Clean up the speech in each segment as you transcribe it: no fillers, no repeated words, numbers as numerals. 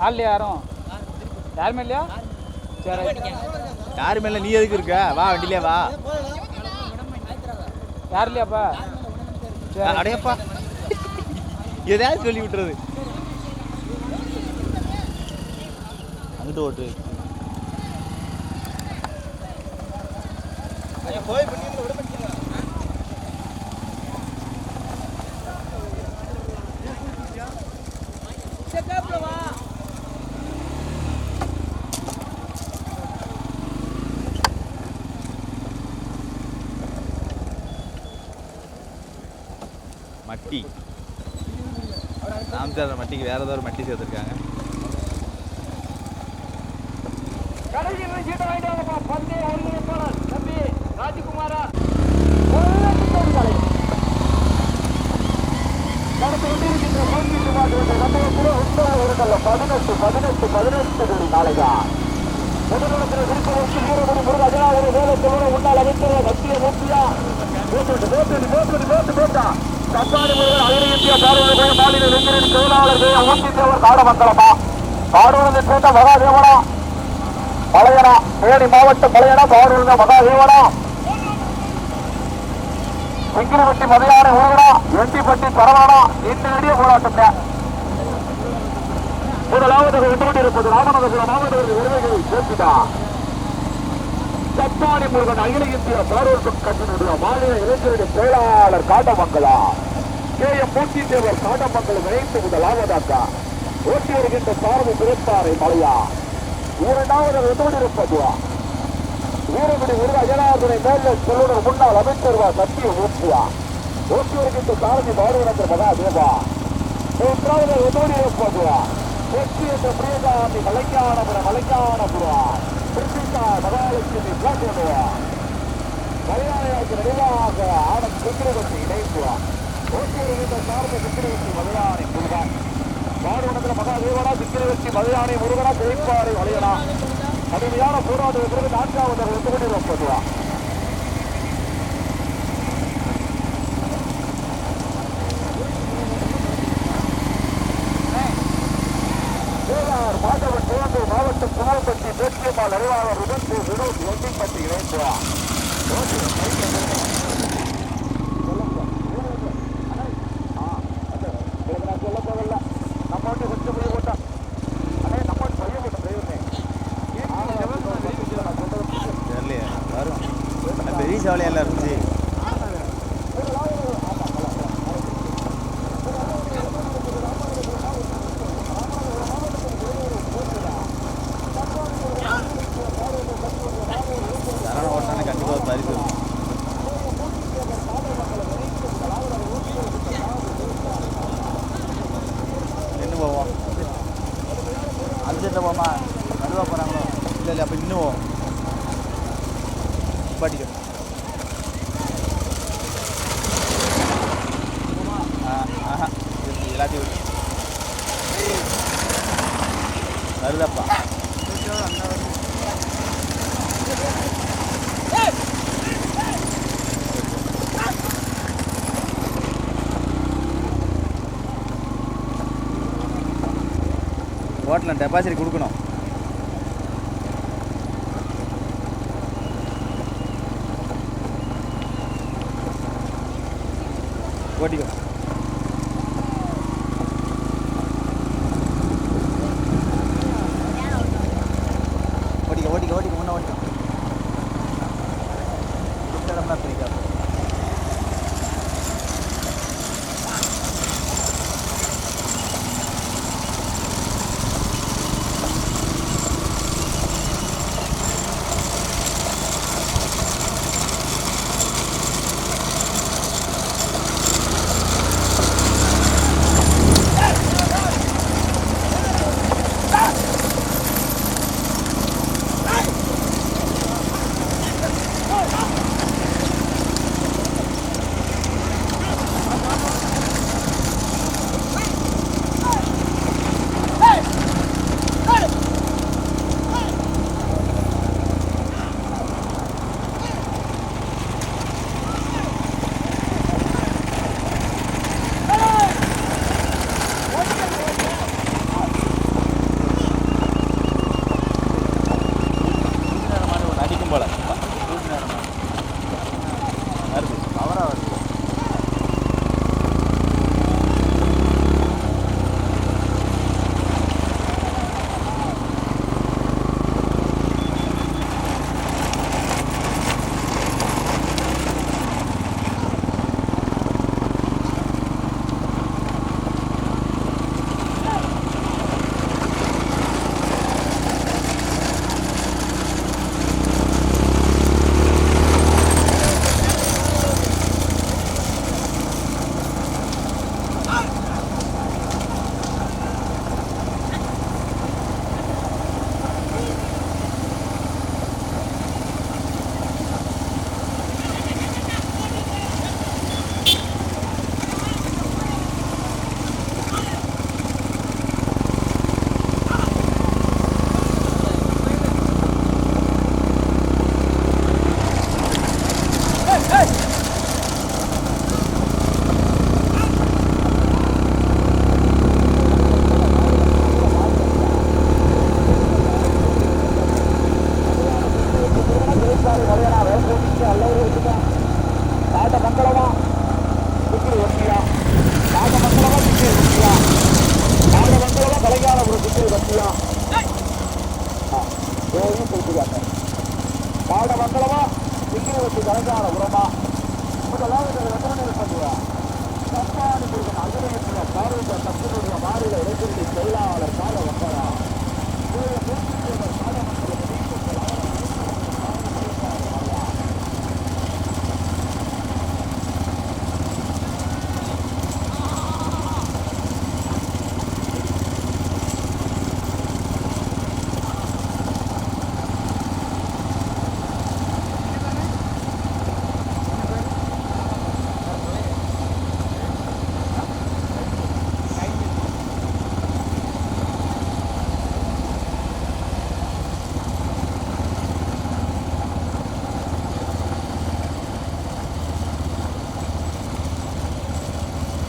ஆள் யாரும் யாருமே இல்லையா? சரி, யாருமே இல்லை. நீ எதுக்கு இருக்க? வா, வண்டியிலே வா. யார் இல்லையாப்பா? அடையப்பா, எதையாவது சொல்லி விட்டுறது. அங்கிட்டு ஓட்டு போய் மட்டி ராமச்சந்திர மட்டிக்கு வேற ஏதாவது ஒரு மட்டி சேர்த்துருக்காங்க. ராஜகுமாரா மகாதேவனா பழையனா தேனி மாவட்டம் பழையனா பாடுள்ள மகாதேவனா செங்கிரிப்பட்டி மதையான ஊரடா எண்டிப்பட்டி பரவானா இந்த நடிக போராட்டம் முதலாவது கொண்டிருப்பது ராமநாதபுரம் மாவட்டத்தில் உரிமைகளை சேர்த்துட்டா சப்பாடி முருகன் அகில இந்திய பாரூர் கட்சியினுடைய மாநில இளைஞருடைய செயலாளர் காட்டமங்கலா KM மூர்த்தி தேவர் காட்டமங்கலம் இணைந்து முதலாவதாக ஓட்டி வருகின்ற சார்பு பிறப்பாறை மலையா இரண்டாவது கொண்டிருப்பது வீரகுடி முருக அஜனார்தனை மேல செல்லுடன் முன்னாள் அமைச்சர் சத்திய மூர்த்தியா ஓட்டி வருகின்ற சாரதி பாரூர் மகாதேவா மூன்றாவது கொண்டிருப்பது வெற்றி என்ற பிரியகாந்தி மலைஞானபுரா கிருஷ்ணா மகாலட்சுமி பிளாட்டுவா மலையாளையாக்கு நினைவாக ஆடம் சுக்கிரவத்தி இணைப்புவா ஓட்டி வருகின்ற சார்ந்த சுக்கிரவத்தி மலையானை முருகன் பாடுவனத்தில் மகாதேவனா சுக்கிரவத்தி மலையானை முருகனா திரைப்பாறை வளையனா கடுமையான போராட்ட பிறகு நான்காவது கொண்டிருப்பதுவா மாதவன் சிவகங்கை மாவட்டம் புகழ்பட்டி தேசியமால் அறிவாளர் வினோத் ஒண்டிப்பட்டி இணைந்துவா சொல்ல போகல நம்ம வந்து கொஞ்சம் போய் போட்டா அண்ணே நம்ம பையன் போட்ட தெரியலையே வரும். பெரிய சவலையெல்லாம் இருந்துச்சு. போமா நடுவா போகிறாங்களோ இல்லை இல்லை அப்போ இன்னும் பாட்டிக்க எல்லாத்தையும் வருதப்பா ஹோட்டலில் டெபாசிட் கொடுக்கணும். ஓட்டிக்கோ ஓட்டிக்கோ ஓட்டிக்கோ ஓட்டிக்கோ முன்னே ஓட்டிக்கோ இடம்லாம் பிடிக்காது.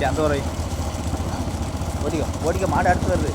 ஓகே அந்த ஒரு ஓடிக்க மாடு அடுத்து வருது.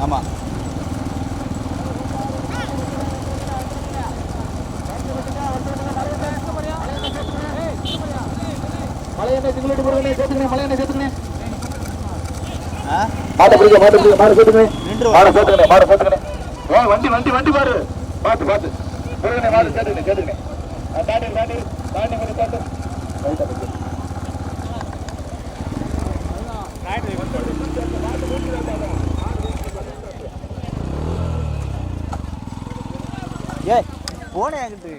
ஆமாம் மலையெண்ணெய் சிங்கிளேட் போடுங்க, சேர்த்துக்கணும். மலையெண்ணெய் சேர்த்துக்கணும். ஆ மாட்டை பிடிக்க மாடு சேர்த்துக்கணும். நின்று மாடு சேர்த்துக்கணும். வண்டி பாரு. பார்த்து போடுங்க. மாடு சேர்த்துக்கணும். தாண்டி கொஞ்சம் பார்த்து. ஏ போனே என்கிட்ட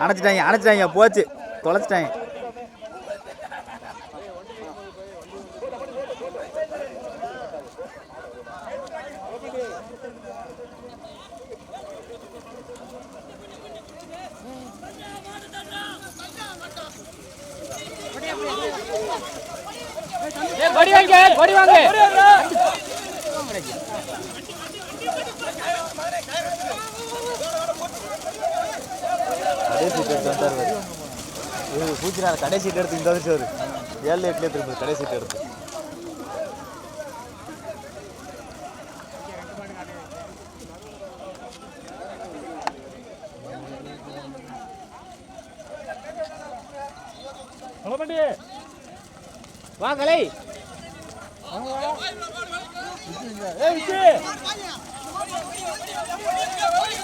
அணைச்சிட்டாங்க போச்சு தொலைச்சிட்டாங்க. கொடி வாங்க கடைசி சீட் எடுத்து பூச்சினார். கடைசி சீட் எடுத்து இந்த வந்துச்சு ஒரு 7-8 திரும்ப கடைசி சீட் எடுத்து வாங்கலை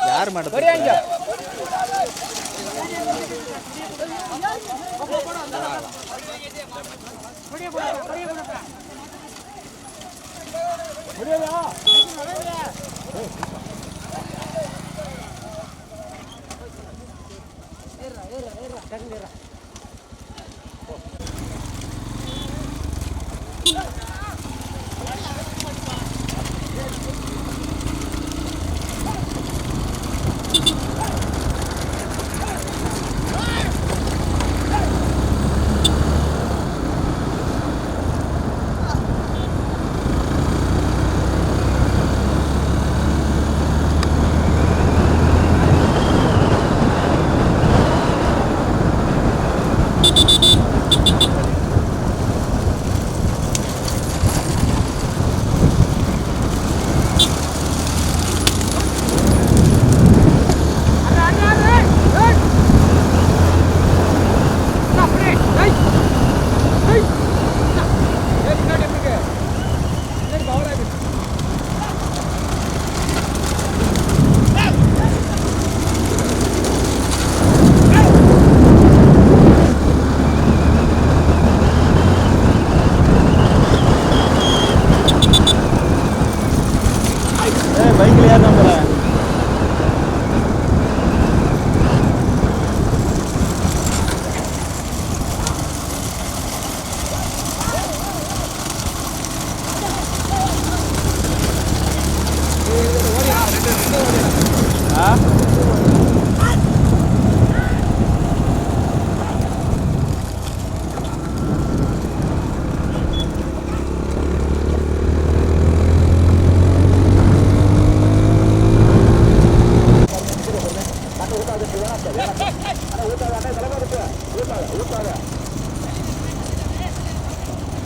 யார் மாட்டோம்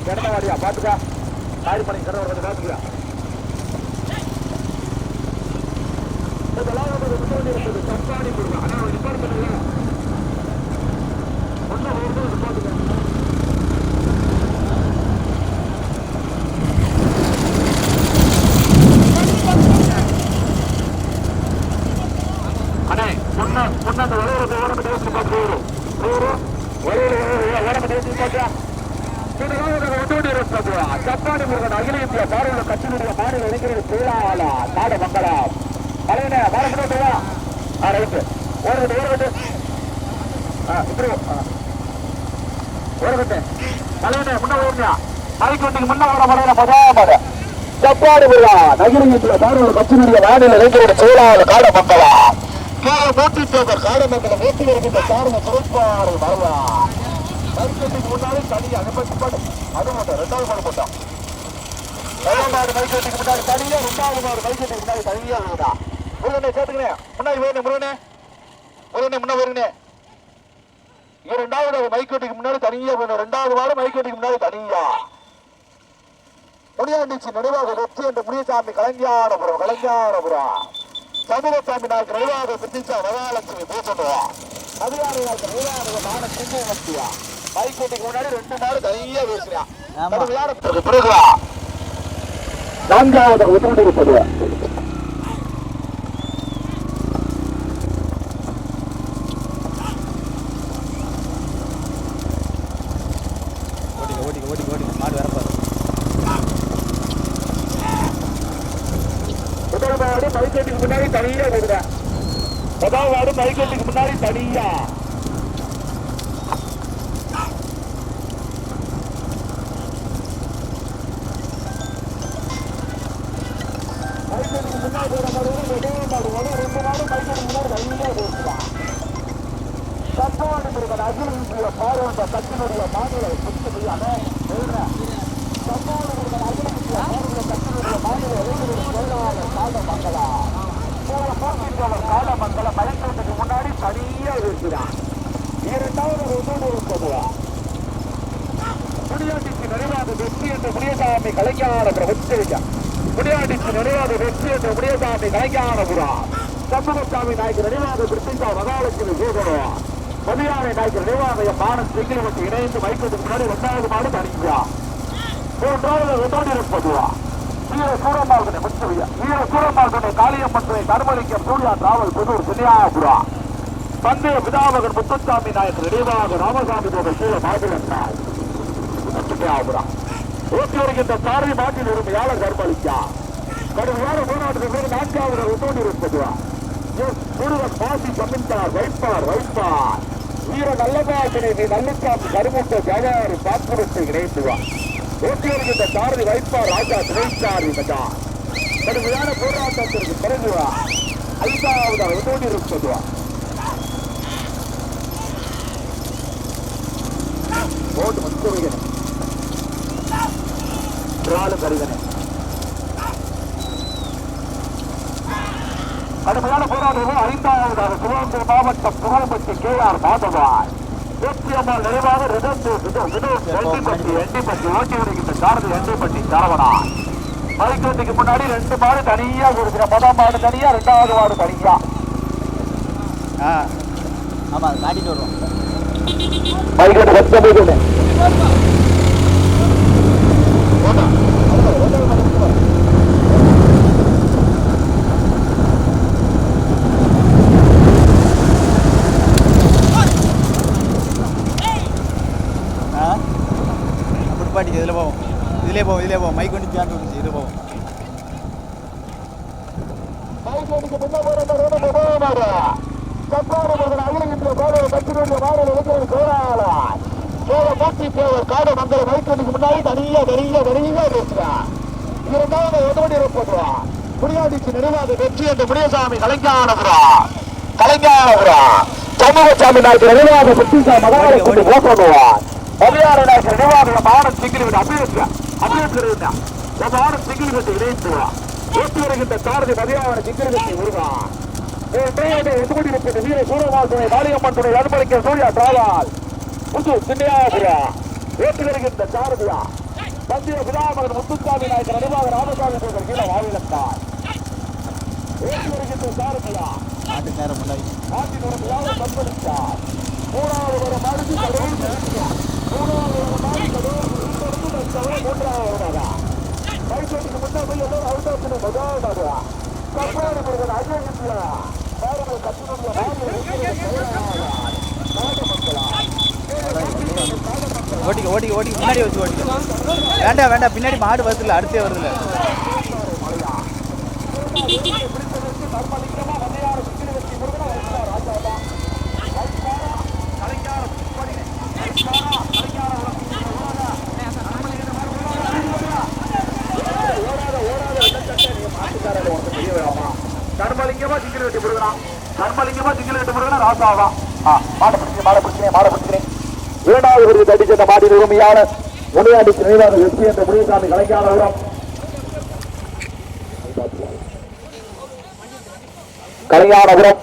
கிடந்தவாடியா பாத்துக்கா காரி பண்ணி கடை வரது பாத்துக்கா தப்பாடி கொடுங்க ஆனா ரிப்பேர் பண்ணுங்க ஒன்னும் வருது பாத்துக்க அண்ணே முன்ன அந்த வளையறதை ஓரம்ப தேவச்சு பார்த்து வரும் ஓரம்ப தேவச்சு பார்த்தா சப்பாடி முருகன் அகில இந்திய பாரதிய கட்சியினுடைய மாநில இளைஞர்கள் தொழிலாளா நாடு மங்களம் தலைவனே பாரதியா ரைட்டு ஓரகட்டு இப்படி ஓரகட்டு தலைவனே முன்ன ஓடுறியா மலைக்கு வண்டிக்கு முன்ன ஓட மலையில பதாமட சப்பாடி முருகன் அகில இந்திய பாரதிய கட்சியினுடைய மாநில இளைஞர்கள் தொழிலாளர் காடு மங்களம் மூட்டி தேவர் காடு மங்கலம் மூட்டி வருகின்ற சார்ந்த பொறுப்பாறு வரலா மைக்கெட்டுக்கு முன்னாடி தனியா அனுப்பட்டு அது மட்டும் ரெண்டாவது மாடு போட்டான் முதல் மாடு மைக்கெட்டுக்கு முன்னாடி தனியா ரெண்டாவது மாடு மைக்கெட்டுக்கு முன்னாடி தனியா வருதா முருகனே சேர்த்துக்கிறேன் முன்னாடி வேணும் முருகனே முன்ன வருங்கண்ணே இரண்டாவது மைக்கெட்டுக்கு முன்னாடி தனியா வேணும் ரெண்டாவது மாடு மைக்கெட்டுக்கு முன்னாடி தனியா முடியாண்டிச்சு நினைவாக வெற்றி என்ற முனியசாமி கலைஞானபுரம் சமூகசாமி நாளுக்கு நினைவாக சித்திச்சா மகாலட்சுமி பூசணுவா அதிகாரிகளுக்கு நினைவாக மான சிங்க வச்சியா மைக்கெட்டுக்கு முன்னாடி ரெண்டு மாடு தனியா பேசுறான் பிறகு நான்காவது உத்தரவு இருப்பது ஓடி மாடு வரப்பாரு முதல் மாடு மைக்கெட்டுக்கு முன்னாடி தனியா விடுறேன் முதல் மாடு மைக்கெட்டுக்கு முன்னாடி தனியா கட்சியினுடைய மாநில காலமங்கல பயன்பாட்டுக்கு முன்னாடி தனியா இருக்கிறான் இரண்டாவது முடியாண்டிக்கு நிறைவாக வெற்றி என்ற முடியசாமி கலைஞானபுரம் முடியாண்டிக்கு நிறைவாக வெற்றி என்ற முடியசாமி கலைஞானபுரம் சண்முகசாமி நாய்க்கு நினைவாக பிரித்திங்கா மகாலட்சுமி பூசணும் மதியானை நாய்க்கு நினைவாக மானஸ் செங்கிலிவட்டு இணைந்து மைக்கத்துக்கு முன்னாடி இரண்டாவது மாடு தனியா மூன்றாவது ஒன்றோடு வீர சூரமார்கனை முச்சவியா வீர சூரமார்கனை காளியம்மன் தர்மலிங்கம் சூர்யா டிராவல் புதூர் சின்னியாபுரம் பந்தய பிதாமகன் முத்துசாமி நாயக்கர் நினைவாக ராமசாமி போக சீல மாதுளன்னார் ஊட்டி வருகின்ற சாரதி மாட்டில் உரிமையாளர் தர்மலிங்கா கடுமையான மூணாவது நான்காவது ஒன்றோடு இருப்பதுவா முருகன் பாசி கமிழ்ந்தார் வைப்பார் வீர நல்லபாசனை நல்லுக்காப்பு கருமுட்ட ஜாவாறு பாத்மரத்தை இணைத்துவார் ஊட்டி வருகின்ற சாரதி வைப்பார் ராஜா துணைச்சாரி மஜா கடுமையான போராட்டத்திற்கு பிறகுவா ஐந்தாவது ஒன்றோடு இருப்பதுவா ஓட்டு முத்துவிகன் கருகனை கடுமையான போராட்டம் ஐந்தாவதாக சிவகங்கை மாவட்டம் புகழ்பட்டி KR மாதவாய் வெற்றியம்மாள் நிறைவாக எண்டிப்பட்டி ஓட்டி வருகின்ற சாரதி எண்டிப்பட்டி சரவணா மைக்கேட்டுக்கு முன்னாடி ரெண்டு மாடு தனியா கொடுக்கிற முதல் மாடு தனியா ரெண்டாவது மாடு தனியா ஆமா காட்டிட்டு வருவோம் மைக்கேட்டு வச்ச பாட்டிக்கு இதிலே போவோம் மைக் வண்டி பியாண்டு வந்துச்சு இதில் போவோம் முன்னாடி தனியா பேசுறா இரண்டாவது ஒன்றோடு இருப்பதுவா முனியாண்டிக்கு நினைவாக வெற்றி என்ற முனியசாமி கலைஞானபுரம் சமூகசாமி நாயக்கு நினைவாக புத்திசா மகாலட்சுமி போட்டுவார் அதிகார நாயக்கு நினைவாக மாவட்ட சிங்கிள் விட்டு அபியேற்ற மாவட்ட சிங்கிள் விட்டு இணைத்துவார் ஏற்றி வருகின்ற சாரதி மதியான சிங்கிள் விட்டு வருவார் வீர சூரமால் துணை மாளிகம்மன் துணை அனுமதிக்க சூர்யா டிராவல் புது சின்னையாபுரா ஏற்றி வருகின்ற சாரதியா பந்திய விழாமகன் முத்துசாமி நாயக்கர் நினைவாக ராமசாமி அவர்கள் கீழே வாவிலத்தார் ஏற்றி வருகின்ற சாரதியா நாட்டுக்கார முன்னாடி நாட்டின் ஒரு விழாவை பங்களித்தார் மூணாவது ஒரு மாடுக்கு மூன்றாவது கைசோட்டுக்கு முன்னாடி எல்லோரும் அவுட்டாசின முதலாவது கப்பாடு முருகன் அஜய் ஓட்டிக்க ஓட்டிக்க ஓட்டிக்க முன்னாடி வச்சு ஓட்டிக்க வேண்டாம் வேண்டாம் பின்னாடி மாடு வருதுல்ல அடுத்தே வருதுல்ல தர்மலிங்கமா சிங்கிள் வெட்டி முருகனா தர்மலிங்கமா சிங்கிள் வெட்டி முருகனா ராசாவா மாட பிடிக்கிறேன் இரண்டாவது விருது தட்டி சென்ற மாட்டின் உரிமையாளர் முனியாண்டிக்கு நினைவாக வெற்றி என்ற முனியசாமி கலைஞானபுரம்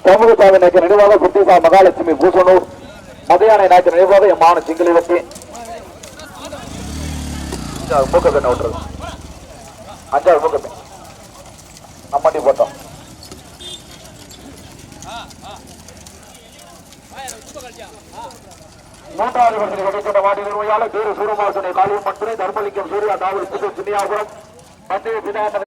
சமூகசாமி நாயக்கு நினைவாக புத்திசா மகாலட்சுமி பூசனூர் மதையானை நாயக்கு நினைவாக எம்மான சிங்கிள் வெட்டி மூக்கத்தை விட்டுறது அஞ்சாவது மூக்கத்தை நம்மண்டி போட்டோம் மூன்றாவது வருஷத்தில் கிடைக்கின்ற வாடி நிர்வாகியாளர் வீர சூரமாசனை காளியம்மன் துணை தர்மலிங்கம் சூர்யா தாவல் புது சின்னியாபுரம் மத்திய பிதான